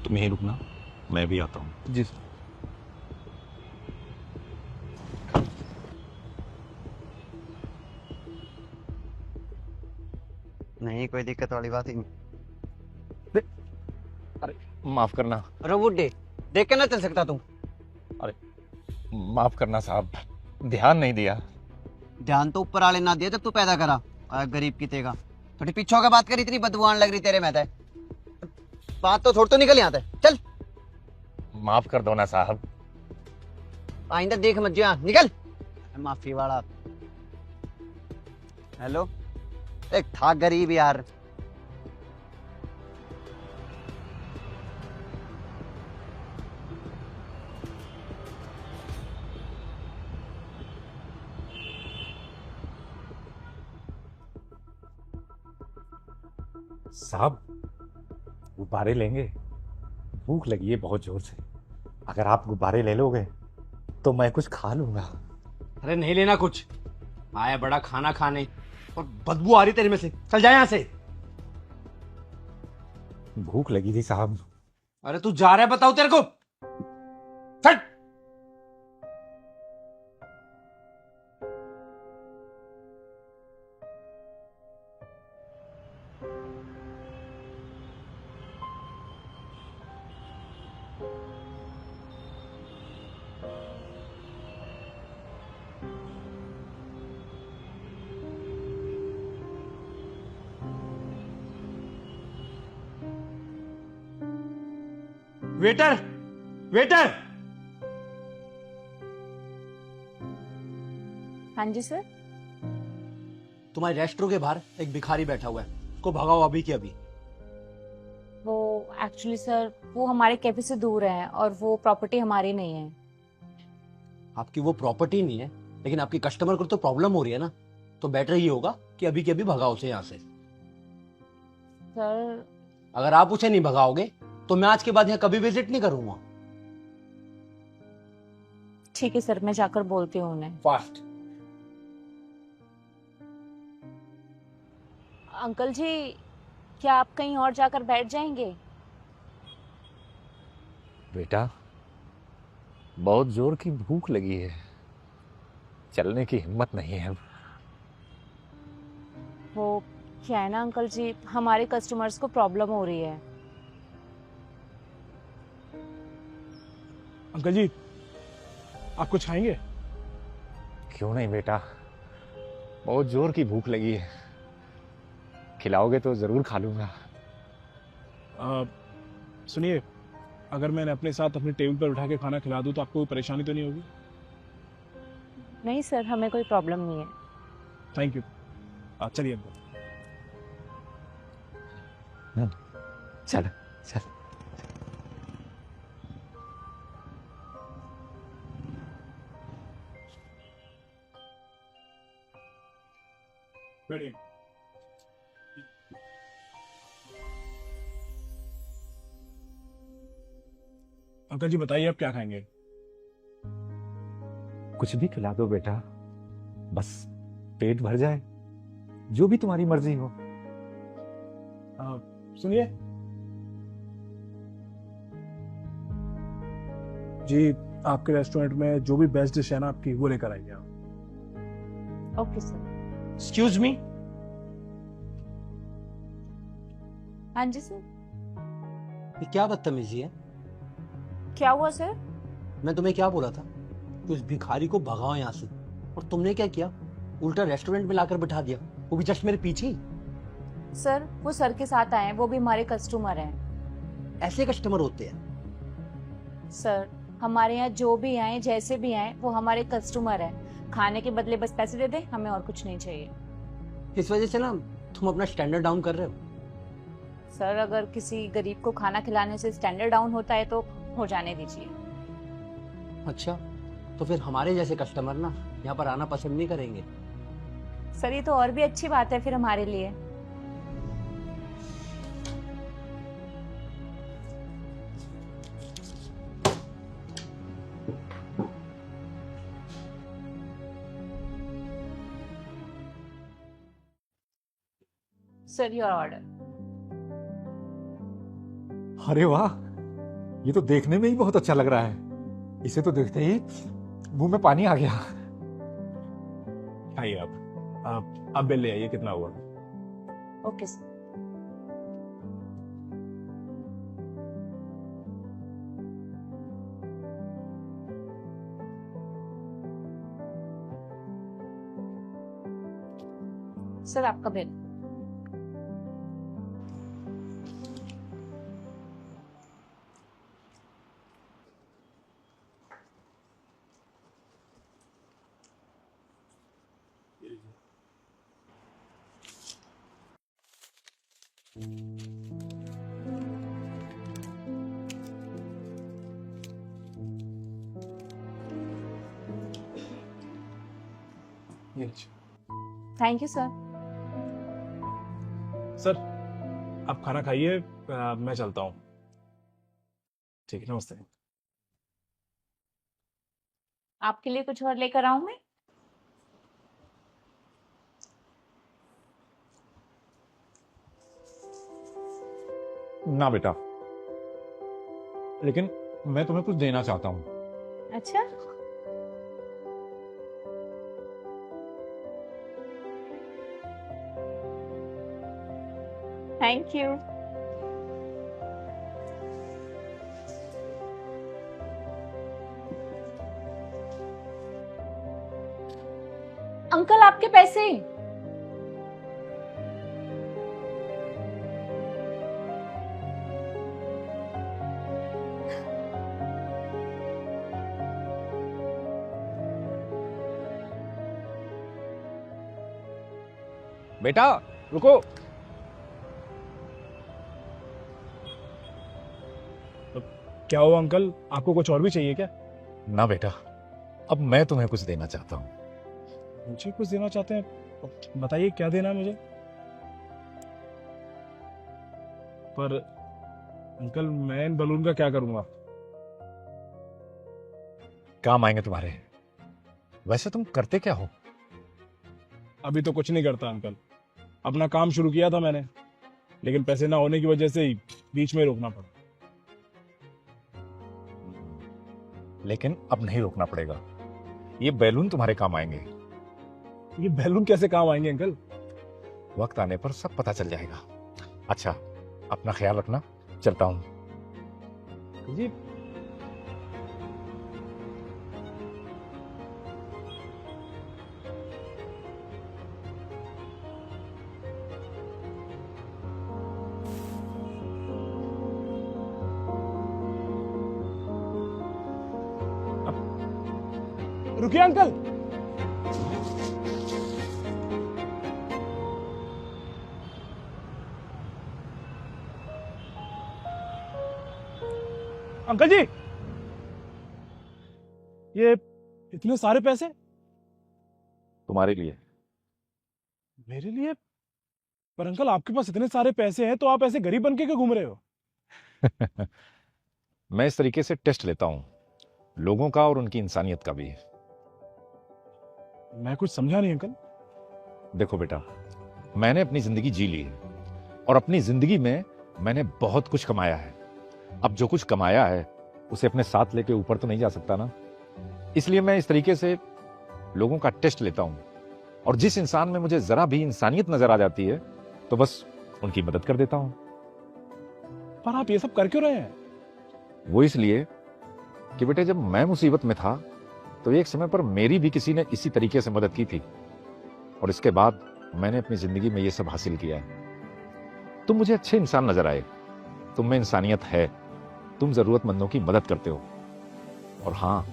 तुम यहीं रुकना, मैं भी आता हूँ। जी सर। नहीं, कोई दिक्कत वाली बात ही नहीं। अरे माफ करना। अरे बुड्ढे, देख के ना चल सकता तू? अरे माफ करना साहब, ध्यान नहीं दिया। ध्यान तो ऊपर वाले ना दिए जब तू पैदा करा। गरीब की तेगा थोड़ी पीछे होकर बात करी, इतनी बदबू आने लग रही तेरे में तो। बात तो छोड़, तो निकल यहाँ से चल। माफ कर दो ना साहब। आइंदा देख मत जा, निकल। माफी वाला। हेलो, एक था गरीब यार। साहब गुब्बारे लेंगे? भूख लगी है बहुत जोर से। अगर आप गुब्बारे ले लोगे तो मैं कुछ खा लूंगा। अरे नहीं लेना कुछ, आया बड़ा खाना खाने और बदबू आ रही तेरे में से, चल जा यहाँ से। भूख लगी थी साहब। अरे तू जा रहा है बताओ तेरे को? फट। Waiter, waiter. हाँ जी सर। तुम्हारे रेस्टोरेंट के बाहर एक भिखारी बैठा हुआ है, उसको भगाओ अभी की अभी। वो एक्चुअली सर वो हमारे कैफे से दूर है और वो प्रॉपर्टी हमारी नहीं है। आपकी वो प्रॉपर्टी नहीं है, लेकिन आपकी कस्टमर को तो प्रॉब्लम हो रही है ना, तो बेटर ये होगा कि अभी के अभी भगाओ उसे यहाँ से। सर अगर आप उसे नहीं भगाओगे तो मैं आज के बाद यहाँ कभी विजिट नहीं करूंगा। ठीक है सर, मैं जाकर बोलती हूँ उन्हें। फास्ट। अंकल जी, क्या आप कहीं और जाकर बैठ जाएंगे? बेटा बहुत जोर की भूख लगी है, चलने की हिम्मत नहीं है अब। वो क्या है ना अंकल जी, हमारे कस्टमर्स को प्रॉब्लम हो रही है। अंकल जी, आप कुछ खाएंगे? क्यों नहीं बेटा, बहुत जोर की भूख लगी है, खिलाओगे तो जरूर खा लूंगा। सुनिए, अगर मैंने अपने साथ अपने टेबल पर उठा के खाना खिला दूं तो आपको कोई परेशानी तो नहीं होगी? नहीं सर, हमें कोई प्रॉब्लम नहीं है। Thank you. चलिए अंकल। चल चल। बैठिए। अंकल जी बताइए, आप क्या खाएंगे? कुछ भी खिला दो बेटा, बस पेट भर जाए, जो भी तुम्हारी मर्जी हो। सुनिए जी, आपके रेस्टोरेंट में जो भी बेस्ट डिश है ना आपकी, वो लेकर आइए आप। Okay sir. Excuse me. हाँ जी सर। ये क्या बदतमीजी है? क्या हुआ सर? मैं तुम्हें क्या बोला था कि उस भिखारी को भगाओ यहाँ से, और तुमने क्या किया? उल्टा रेस्टोरेंट में लाकर बिठा दिया, वो भी जस्ट मेरे पीछे ही। सर वो सर के साथ आए हैं, वो भी हमारे कस्टमर हैं। ऐसे कस्टमर होते हैं? सर हमारे यहाँ जो भी आए, जैसे भी आए, वो हमारे कस्टमर हैं। खाने के बदले बस पैसे दे दे, हमें और कुछ नहीं चाहिए। इस वजह से ना तुम अपना स्टैंडर्ड डाउन कर रहे हो। सर अगर किसी गरीब को खाना खिलाने से स्टैंडर्ड डाउन होता है तो हो जाने दीजिए। अच्छा, तो फिर हमारे जैसे कस्टमर ना यहाँ पर आना पसंद नहीं करेंगे। सर ये तो और भी अच्छी बात है फिर हमारे लिए। Sir your order. अरे वाह, ये तो देखने में ही बहुत अच्छा लग रहा है। इसे तो देखते ही मुंह में पानी आ गया। खाइए आप बिल ले आइए, कितना हुआ? Okay sir. सर आपका बिल। ये लीजिए। Thank you sir. सर आप खाना खाइए, मैं चलता हूँ। ठीक है, नमस्ते। आपके लिए कुछ और लेकर आऊं मैं? ना बेटा, लेकिन मैं तुम्हें कुछ देना चाहता हूँ। अच्छा, थैंक यू। अंकल आपके पैसे। बेटा रुको। क्या हुआ अंकल, आपको कुछ और भी चाहिए क्या? ना बेटा, अब मैं तुम्हें कुछ देना चाहता हूँ। मुझे कुछ देना चाहते हैं? बताइए क्या देना है मुझे। पर अंकल मैं इन बलून का क्या करूंगा? काम आएंगे तुम्हारे। वैसे तुम करते क्या हो? अभी तो कुछ नहीं करता अंकल, अपना काम शुरू किया था मैंने, लेकिन पैसे ना होने की वजह से ही बीच में रोकना पड़ा। लेकिन अब नहीं रोकना पड़ेगा। ये बैलून तुम्हारे काम आएंगे। ये बैलून कैसे काम आएंगे अंकल? वक्त आने पर सब पता चल जाएगा। अच्छा, अपना ख्याल रखना, चलता हूँ। जी रुकिए अंकल। अंकल जी, ये इतने सारे पैसे तुम्हारे लिए। मेरे लिए? पर अंकल आपके पास इतने सारे पैसे हैं तो आप ऐसे गरीब बन के क्यों घूम रहे हो? मैं इस तरीके से टेस्ट लेता हूँ, लोगों का और उनकी इंसानियत का भी। मैं कुछ समझा नहीं अंकल। देखो बेटा, मैंने अपनी जिंदगी जी ली है और अपनी जिंदगी में मैंने बहुत कुछ कमाया है। अब जो कुछ कमाया है उसे अपने साथ लेके ऊपर तो नहीं जा सकता ना। इसलिए मैं इस तरीके से लोगों का टेस्ट लेता हूं, और जिस इंसान में मुझे जरा भी इंसानियत नजर आ जाती है तो बस उनकी मदद कर देता हूं। पर आप ये सब कर क्यों रहे हैं? वो इसलिए कि बेटे, जब मैं मुसीबत में था तो एक समय पर मेरी भी किसी ने इसी तरीके से मदद की थी, और इसके बाद मैंने अपनी जिंदगी में ये सब हासिल किया है। तुम मुझे अच्छे इंसान नजर आए, तुम में इंसानियत है, तुम जरूरतमंदों की मदद करते हो। और हाँ,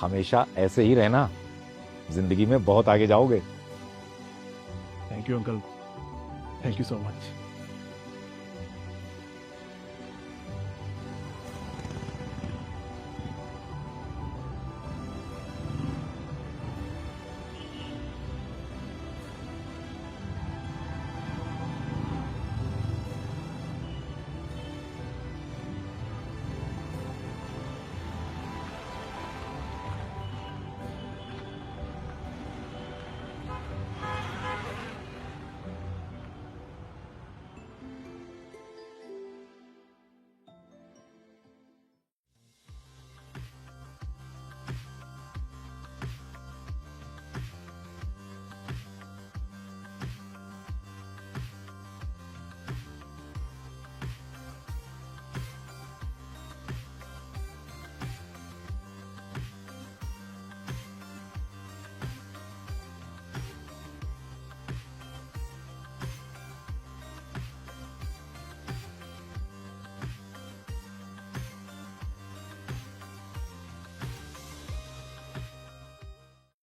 हमेशा ऐसे ही रहना, जिंदगी में बहुत आगे जाओगे। Thank you uncle, thank you so much.